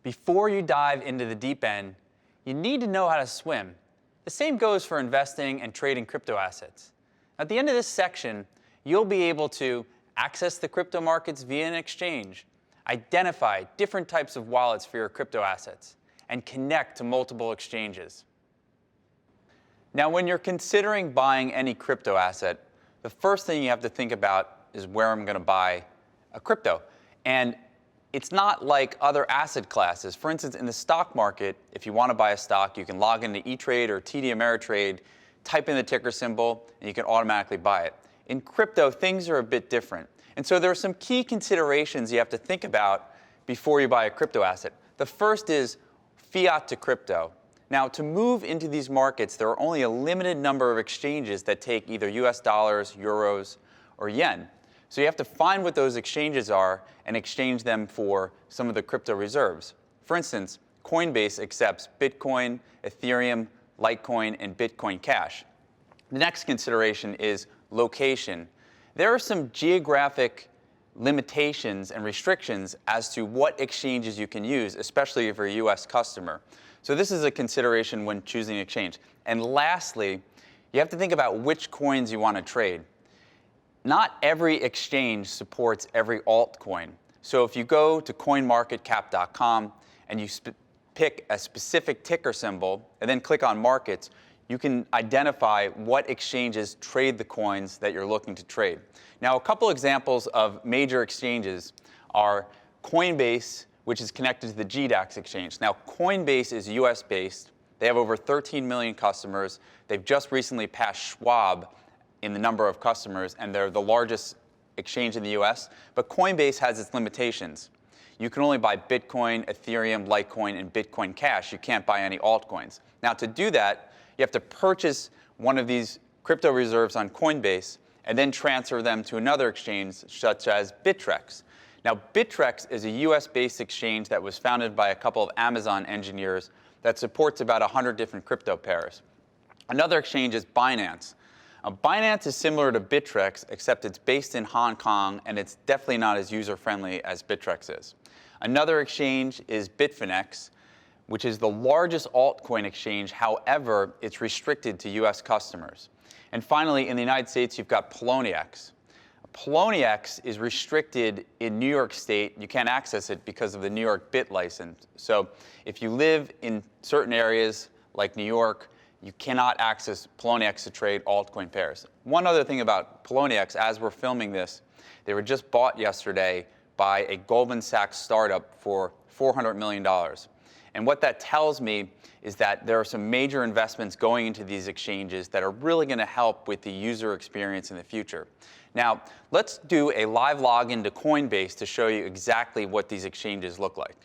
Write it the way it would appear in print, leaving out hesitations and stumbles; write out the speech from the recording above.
Before you dive into the deep end, you need to know how to swim. The same goes for investing and trading crypto assets. At the end of this section, you'll be able to access the crypto markets via an exchange, identify different types of wallets for your crypto assets, and connect to multiple exchanges. Now, when you're considering buying any crypto asset, the first thing you have to think about is where I'm going to buy a crypto. And it's not like other asset classes. For instance, in the stock market, if you want to buy a stock, you can log into E-Trade or TD Ameritrade, type in the ticker symbol, and you can automatically buy it. In crypto, things are a bit different. And so there are some key considerations you have to think about before you buy a crypto asset. The first is fiat to crypto. Now, to move into these markets, there are only a limited number of exchanges that take either US dollars, euros, or yen. So you have to find what those exchanges are and exchange them for some of the crypto reserves. For instance, Coinbase accepts Bitcoin, Ethereum, Litecoin, and Bitcoin Cash. The next consideration is location. There are some geographic limitations and restrictions as to what exchanges you can use, especially if you're a US customer. So this is a consideration when choosing an exchange. And lastly, you have to think about which coins you want to trade. Not every exchange supports every altcoin. So if you go to coinmarketcap.com and you pick a specific ticker symbol and then click on markets, you can identify what exchanges trade the coins that you're looking to trade. Now, a couple examples of major exchanges are Coinbase, which is connected to the GDAX exchange. Now, Coinbase is US-based. They have over 13 million customers. They've just recently passed Schwab in the number of customers, and they're the largest exchange in the US. But Coinbase has its limitations. You can only buy Bitcoin, Ethereum, Litecoin, and Bitcoin Cash. You can't buy any altcoins. Now, to do that, you have to purchase one of these crypto reserves on Coinbase and then transfer them to another exchange, such as Bittrex. Now, Bittrex is a US-based exchange that was founded by a couple of Amazon engineers that supports about 100 different crypto pairs. Another exchange is Binance. Binance is similar to Bittrex, except it's based in Hong Kong, and it's definitely not as user-friendly as Bittrex is. Another exchange is Bitfinex, which is the largest altcoin exchange. However, it's restricted to US customers. And finally, in the United States, you've got Poloniex. Poloniex is restricted in New York State. You can't access it because of the New York BIT license. So if you live in certain areas like New York, you cannot access Poloniex to trade altcoin pairs. One other thing about Poloniex, as we're filming this, they were just bought yesterday by a Goldman Sachs startup for $400 million. And what that tells me is that there are some major investments going into these exchanges that are really going to help with the user experience in the future. Now, let's do a live login to Coinbase to show you exactly what these exchanges look like.